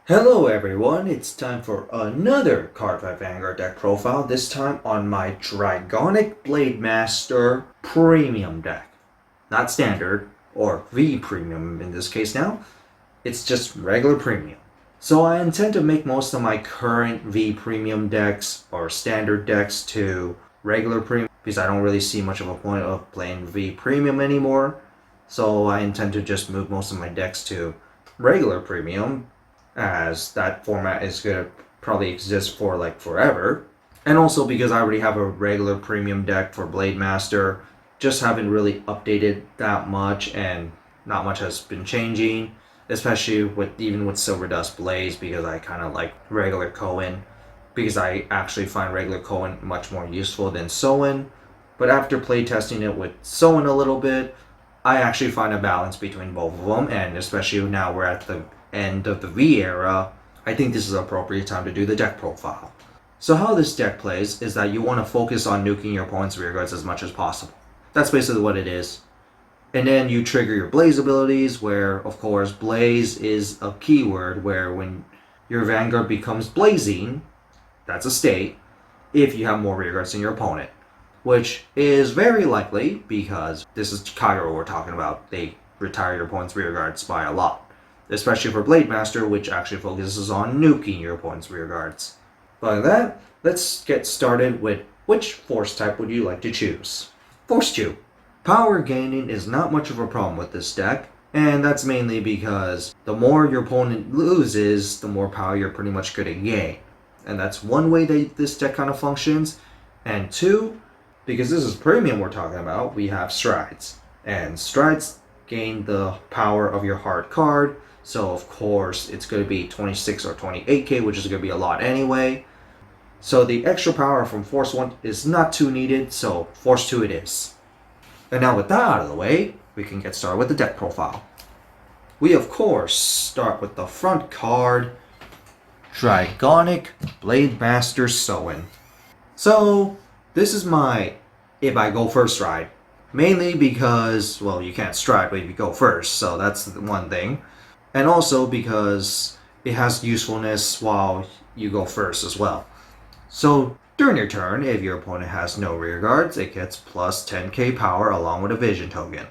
Hello everyone, it's time for another Cardfight Vanguard deck profile, this time on my Dragonic Blademaster Premium deck. Not Standard, or V Premium in this case now, it's just regular Premium. So I intend to make most of my current V Premium decks, or Standard decks, to regular Premium, because I don't really see much of a point of playing V Premium anymore. So I intend to just move most of my decks to regular Premium, as that format is going to probably exist for like forever. And also because I already have a regular premium deck for Blademaster, just haven't really updated that much and not much has been changing, especially with even with Silver Dust Blaze, because I kind of like regular Cohen, because I actually find regular Cohen much more useful than Soen. But after playtesting it with Soen a little bit, I actually find a balance between both of them, and especially now we're at the end of the V era, I think this is an appropriate time to do the deck profile. So how this deck plays is that you want to focus on nuking your opponent's rearguards as much as possible. That's basically what it is. And then you trigger your Blaze abilities, where of course Blaze is a keyword, where when your Vanguard becomes blazing, that's a state, if you have more rearguards than your opponent. Which is very likely, because this is Cairo we're talking about. They retire your opponent's rearguards by a lot, especially for Blademaster, which actually focuses on nuking your opponent's rearguards. But that, let's get started with which force type would you like to choose? Force 2. Power gaining is not much of a problem with this deck, and that's mainly because the more your opponent loses, the more power you're pretty much going to gain. And that's one way that this deck kind of functions. And two, because this is premium we're talking about, we have strides. And strides gain the power of your hard card, so of course it's going to be 26 or 28k, which is going to be a lot anyway. So the extra power from Force 1 is not too needed, so Force 2 it is. And now with that out of the way, we can get started with the deck profile. We of course start with the front card, Dragonic Blademaster Soen. So this is my if I go first stride. Mainly because, well, you can't stride when you go first, so that's one thing. And also because it has usefulness while you go first as well. So during your turn, if your opponent has no rear guards, it gets plus 10k power along with a vision token.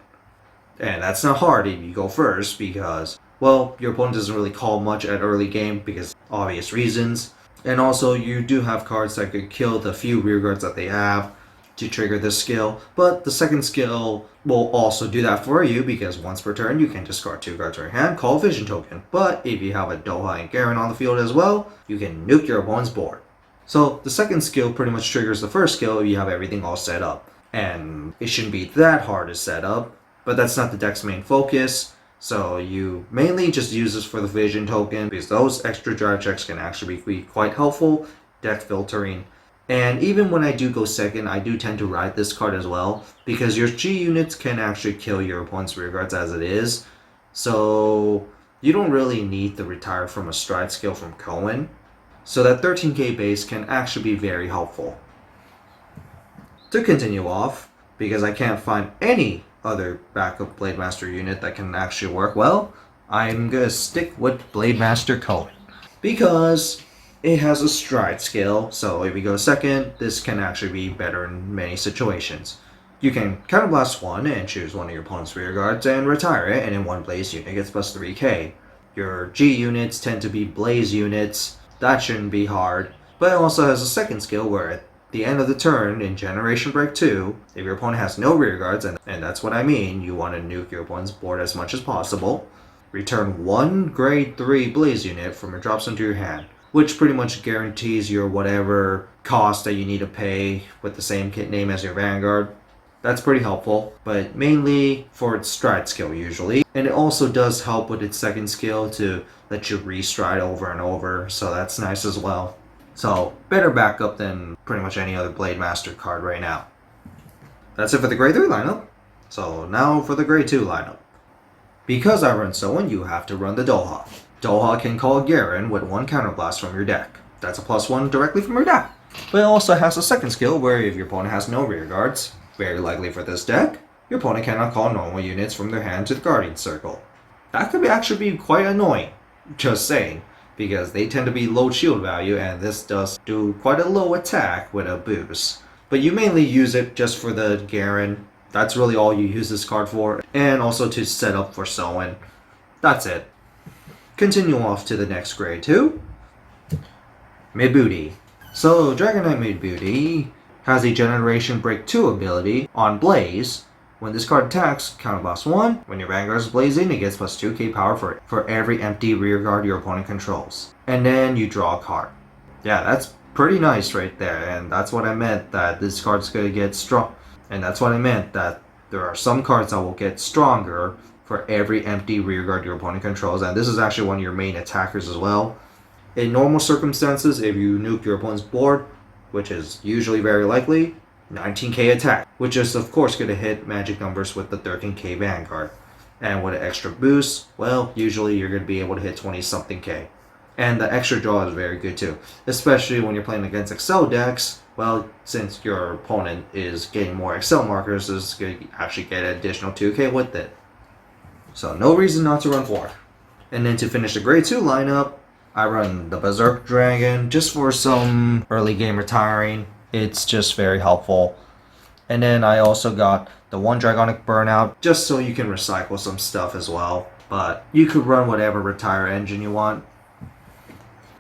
And that's not hard if you go first because, well, your opponent doesn't really call much at early game because obvious reasons. And also you do have cards that could kill the few rear guards that they have to trigger this skill, but the second skill will also do that for you because once per turn you can discard 2 cards from your hand, call a vision token. But if you have a Doha and Garen on the field as well, you can nuke your opponent's board. So the second skill pretty much triggers the first skill if you have everything all set up. And it shouldn't be that hard to set up, but that's not the deck's main focus. So you mainly just use this for the vision token because those extra drive checks can actually be quite helpful, deck filtering. And even when I do go second, I do tend to ride this card as well, because your G units can actually kill your opponent's rearguards as it is. So you don't really need to retire from a stride skill from Cohen. So that 13k base can actually be very helpful. To continue off, because I can't find any other backup Blademaster unit that can actually work well, I'm going to stick with Blademaster Cohen. Because it has a stride skill, so if we go second, this can actually be better in many situations. You can counterblast 1 and choose one of your opponent's rear guards and retire it, and in one blaze unit gets plus 3k. Your G units tend to be blaze units, that shouldn't be hard, but it also has a second skill where at the end of the turn in Generation Break 2, if your opponent has no rear guards, and that's what I mean, you want to nuke your opponent's board as much as possible, return 1 grade 3 blaze unit from your drops into your hand, which pretty much guarantees your whatever cost that you need to pay with the same kit name as your Vanguard. That's pretty helpful, but mainly for its stride skill usually. And it also does help with its second skill to let you restride over and over, so that's nice as well. So, better backup than pretty much any other Blademaster card right now. That's it for the grade 3 lineup. So now for the grade 2 lineup. Because I run Soen, you have to run the Doha. Doha can call Garen with 1 counterblast from your deck. That's a +1 directly from your deck. But it also has a second skill where if your opponent has no rear guards, very likely for this deck, your opponent cannot call normal units from their hand to the Guardian Circle. That could actually be quite annoying, just saying, because they tend to be low shield value, and this does do quite a low attack with a boost. But you mainly use it just for the Garen. That's really all you use this card for, and also to set up for sewing. That's it. Continue off to the next grade 2. Mid-Booty. So, Dragonite Mid-Booty has a Generation Break 2 ability on Blaze. When this card attacks, counterblast 1. When your Vanguard is blazing, it gets plus 2k power for every empty rearguard your opponent controls. And then you draw a card. Yeah, that's pretty nice right there, and that's what I meant, that this card's going to get strong. And that's what I meant, that there are some cards that will get stronger for every empty rearguard your opponent controls, and this is actually one of your main attackers as well. In normal circumstances, if you nuke your opponent's board, which is usually very likely, 19k attack, which is of course going to hit magic numbers with the 13k Vanguard. And with an extra boost, well, usually you're going to be able to hit 20 something k. And the extra draw is very good too, especially when you're playing against Excel decks. Well, since your opponent is getting more Excel markers, is going to actually get an additional 2k with it. So no reason not to run 4. And then to finish the grade 2 lineup, I run the Berserk Dragon just for some early game retiring. It's just very helpful. And then I also got the one Dragonic Burnout just so you can recycle some stuff as well. But you could run whatever retire engine you want.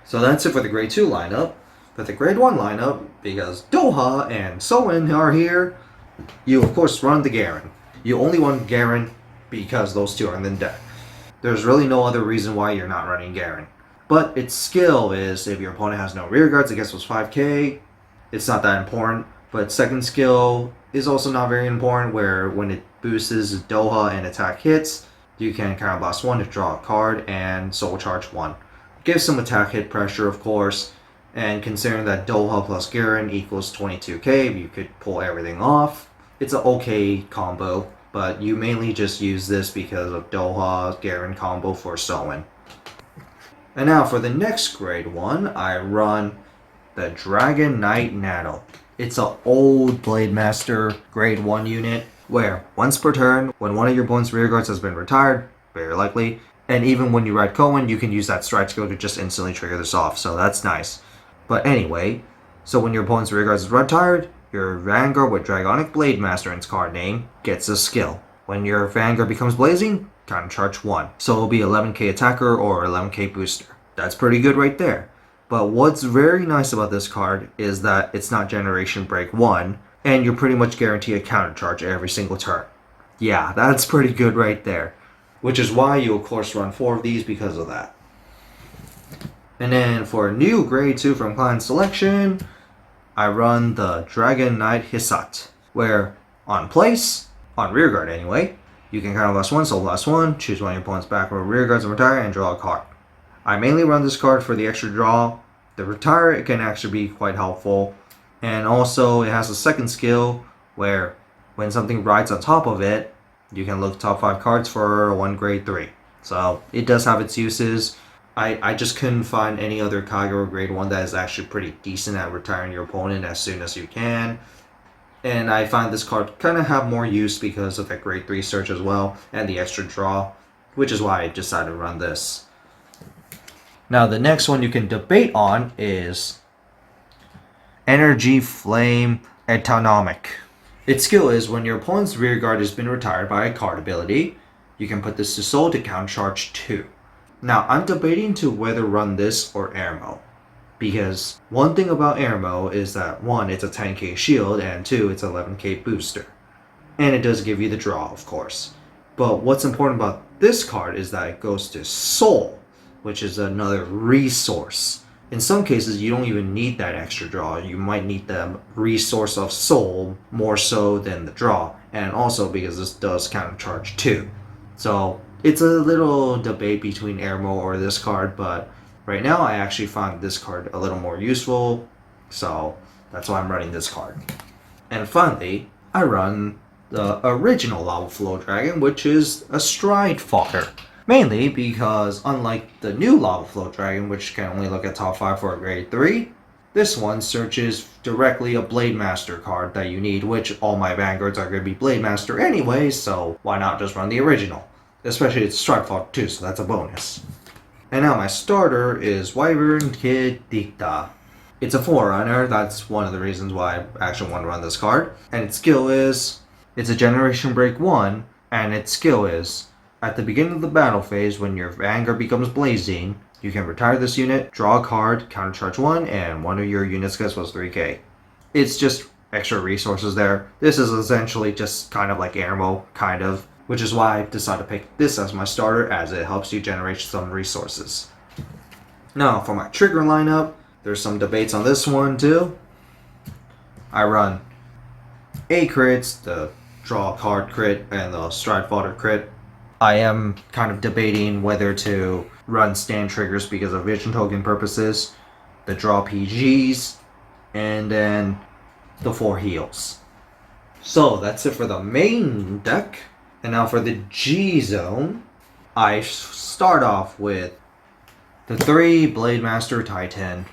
So that's it for the grade 2 lineup. For the grade 1 lineup, because Doha and Soen are here, you of course run the Garen. You only run Garen because those two are in the deck. There's really no other reason why you're not running Garen. But its skill is, if your opponent has no rear guards, it gets plus 5k. It's not that important. But second skill is also not very important, where when it boosts Doha and attack hits, you can counterblast 1 to draw a card and soul charge 1. Gives some attack hit pressure, of course. And considering that Doha plus Garen equals 22k, you could pull everything off. It's an okay combo, but you mainly just use this because of Doha Garen combo for Soen. And now for the next grade 1, I run the Dragonic Nano. It's an old Blademaster grade 1 unit where once per turn, when one of your opponent's rearguards has been retired, very likely, and even when you ride Cohen, you can use that strike skill to just instantly trigger this off, so that's nice. But anyway, so when your opponent's rearguards is retired, your Vanguard with Dragonic Blademaster in its card name gets a skill. When your Vanguard becomes blazing, counter charge 1. So it'll be 11k attacker or 11k booster. That's pretty good right there. But what's very nice about this card is that it's not Generation Break 1, and you're pretty much guaranteed a counter charge every single turn. Yeah, that's pretty good right there. Which is why you of course run 4 of these because of that. And then for a new grade 2 from Client Selection, I run the Dragonite Hisat, where on place, on rearguard anyway, you can counterblast 1, soul blast 1, choose one of your opponent's back row rearguards and retire, and draw a card. I mainly run this card for the extra draw. The retire, it can actually be quite helpful. And also it has a second skill where when something rides on top of it, you can look top 5 cards for one grade 3. So it does have its uses. I just couldn't find any other Kagero grade 1 that is actually pretty decent at retiring your opponent as soon as you can. And I find this card kind of have more use because of that grade 3 search as well and the extra draw, which is why I decided to run this. Now the next one you can debate on is Energy Flame Autonomic. Its skill is when your opponent's rearguard has been retired by a card ability, you can put this to soul to counter charge 2. Now I'm debating to whether run this or Airmo, because one thing about Airmo is that 1, it's a 10k shield, and 2, it's 11k booster. And it does give you the draw, of course. But what's important about this card is that it goes to soul, which is another resource. In some cases, you don't even need that extra draw. You might need the resource of soul more so than the draw. And also because this does counter charge 2. So it's a little debate between Airmo or this card, but right now I actually find this card a little more useful. So that's why I'm running this card. And finally, I run the original Lava Flow Dragon, which is a Stride Fodder. Mainly because, unlike the new Lava Flow Dragon, which can only look at top 5 for a grade 3, this one searches directly a Blademaster card that you need, which all my Vanguards are going to be Blademaster anyway, so why not just run the original? Especially it's Strike Fodder too, so that's a bonus. And now my starter is Wyvern Kid Dicta. It's a Forerunner, that's one of the reasons why I actually want to run this card. And its skill is, it's a Generation Break 1, and its skill is, at the beginning of the battle phase, when your Vanguard becomes blazing, you can retire this unit, draw a card, countercharge 1, and one of your units gets plus 3k. It's just extra resources there. This is essentially just kind of like ammo, kind of, which is why I decided to pick this as my starter, as it helps you generate some resources. Now, for my trigger lineup, there's some debates on this one too. I run A crits, the draw card crit, and the stride fodder crit. I am kind of debating whether to run stand triggers because of vision token purposes, the draw PGs, and then the 4 heals. So that's it for the main deck. And now for the G zone, I start off with the 3 Blademaster Titan.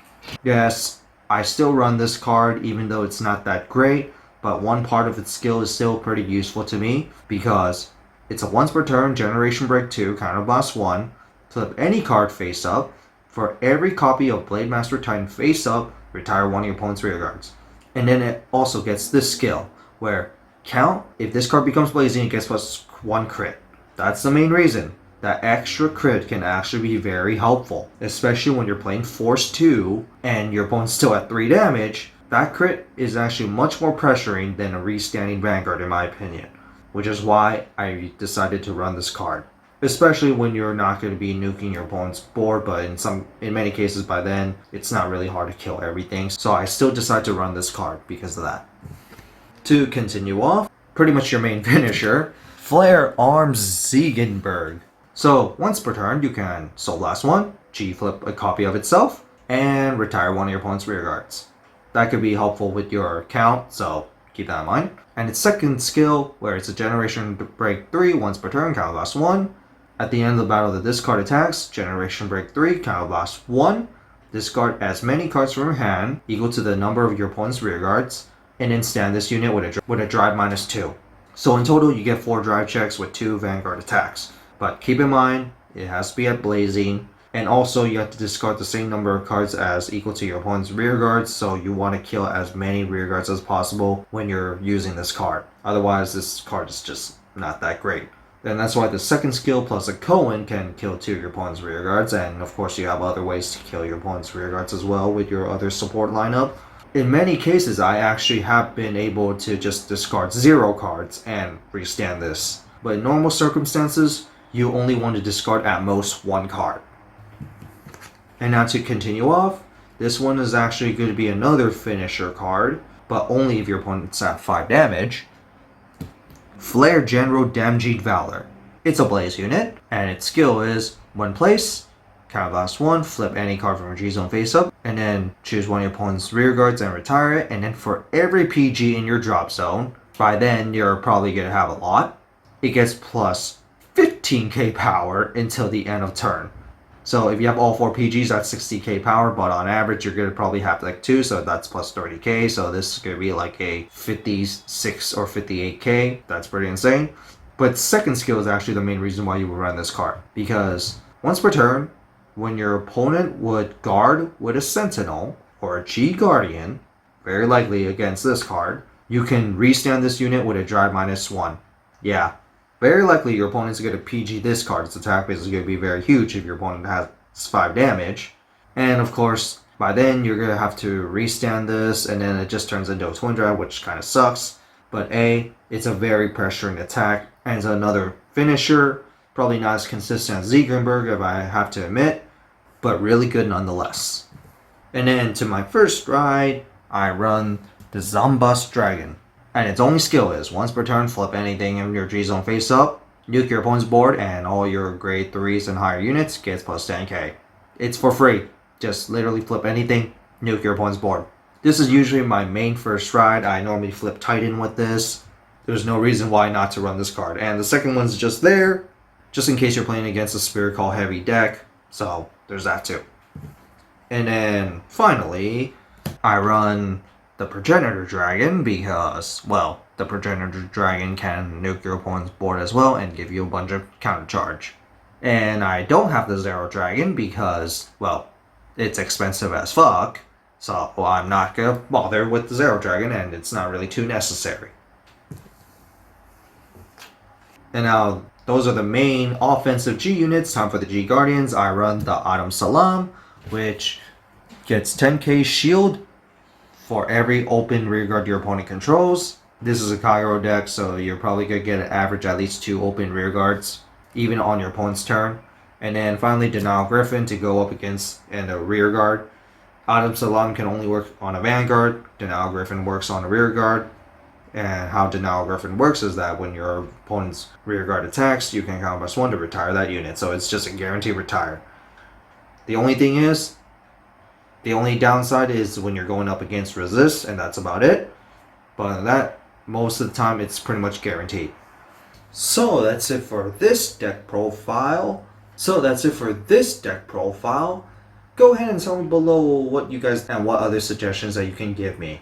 Yes, I still run this card even though it's not that great, but one part of its skill is still pretty useful to me because it's a once per turn Generation Break 2 Counterblast 1. Flip any card face up. For every copy of Blademaster Titan face up, retire one of your opponent's rear guards. And then it also gets this skill where count, if this card becomes blazing, it gets plus 1 crit. That's the main reason. That extra crit can actually be very helpful, especially when you're playing Force 2 and your opponent's still at 3 damage. That crit is actually much more pressuring than a restanding Vanguard in my opinion, which is why I decided to run this card. Especially when you're not going to be nuking your opponent's board, but in many cases by then, it's not really hard to kill everything. So I still decided to run this card because of that. To continue off, pretty much your main finisher, Flare Arms Gittenberg. So once per turn, you can Soul Blast 1, G-flip a copy of itself, and retire one of your opponent's rear guards. That could be helpful with your count, so keep that in mind. And its second skill, where it's a Generation Break 3, once per turn, Counterblast 1. At the end of the battle that this card attacks, Generation Break 3, Counterblast 1. Discard as many cards from your hand, equal to the number of your opponent's rear guards, and then stand this unit with a drive -2. So in total, you get 4 drive checks with 2 Vanguard attacks. But keep in mind, it has to be at blazing, and also you have to discard the same number of cards as equal to your opponent's rear guards, so you want to kill as many rear guards as possible when you're using this card. Otherwise, this card is just not that great. And that's why the second skill plus a Cohen can kill 2 of your opponent's rear guards, and of course you have other ways to kill your opponent's rear guards as well with your other support lineup. In many cases, I actually have been able to just discard 0 cards and restand this. But in normal circumstances, you only want to discard at most 1 card. And now to continue off, this one is actually going to be another finisher card, but only if your opponent's at 5 damage. Flare General Damjid Valor. It's a blaze unit, and its skill is, when placed, Counterblast 1, flip any card from your G-zone face up, and then choose one of your opponent's rear guards and retire it, and then for every PG in your drop zone, by then you're probably going to have a lot, it gets plus 15k power until the end of turn. So if you have all 4 PGs, that's 60k power, but on average you're going to probably have like 2, so that's plus 30k, so this is going to be like a 56 or 58k. That's pretty insane. But second skill is actually the main reason why you would run this card, because once per turn, when your opponent would guard with a Sentinel or a G Guardian, very likely against this card, you can restand this unit with a drive -1. Yeah, very likely your opponent's going to PG this card. Its attack base is going to be very huge if your opponent has 5 damage. And of course, by then you're going to have to restand this, and then it just turns into a twin drive, which kind of sucks. But A, it's a very pressuring attack, and it's another finisher. Probably not as consistent as Gittenberg, if I have to admit, but really good nonetheless. And then to my first ride, I run the Zambas Dragon. And its only skill is, once per turn, flip anything in your G-zone face up, nuke your opponent's board, and all your grade 3s and higher units gets plus 10k. It's for free. Just literally flip anything, nuke your opponent's board. This is usually my main first ride. I normally flip Titan with this. There's no reason why not to run this card. And the second one's just there, just in case you're playing against a Spirit Call heavy deck. So there's that too. And then finally, I run the Progenitor Dragon because, well, the Progenitor Dragon can nuke your opponent's board as well and give you a bunch of counter charge. And I don't have the Zero Dragon because, well, it's expensive as fuck. So, well, I'm not gonna bother with the Zero Dragon, and it's not really too necessary. And now, those are the main offensive G units. Time for the G Guardians. I run the Autumn Salam, which gets 10k shield for every open rearguard your opponent controls. This is a Cairo deck, so you're probably gonna get an average at least 2 open rearguards, even on your opponent's turn. And then finally, Denial Griffin to go up against in a rearguard. Autumn Salam can only work on a Vanguard. Denial Griffin works on a rearguard. And how Denial Griffin works is that when your opponent's rearguard attacks, you can count +1 to retire that unit. So it's just a guaranteed retire. The only thing is, the only downside is when you're going up against resist, and that's about it. But other than that, most of the time it's pretty much guaranteed. So that's it for this deck profile. Go ahead and tell me below what you guys and what other suggestions that you can give me.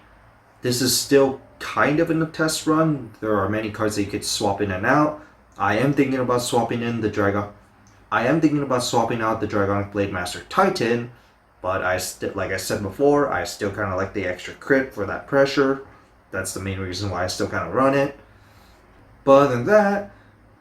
This is still kind of in a test run. There are many cards that you could swap in and out. I am thinking about swapping out the Dragonic Blademaster Titan, but like I said before, I still kind of like the extra crit for that pressure. That's the main reason why I still kind of run it. But other than that,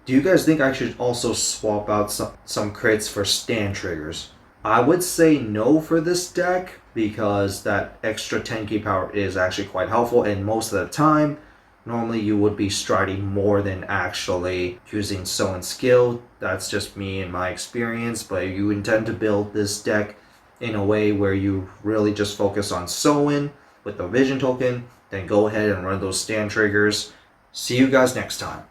do you guys think I should also swap out some crits for stand triggers? I would say no for this deck because that extra 10k power is actually quite helpful, and most of the time, normally you would be striding more than actually using Sow skill. That's just me and my experience, but you intend to build this deck in a way where you really just focus on sowing with the vision token, then go ahead and run those stand triggers. See you guys next time.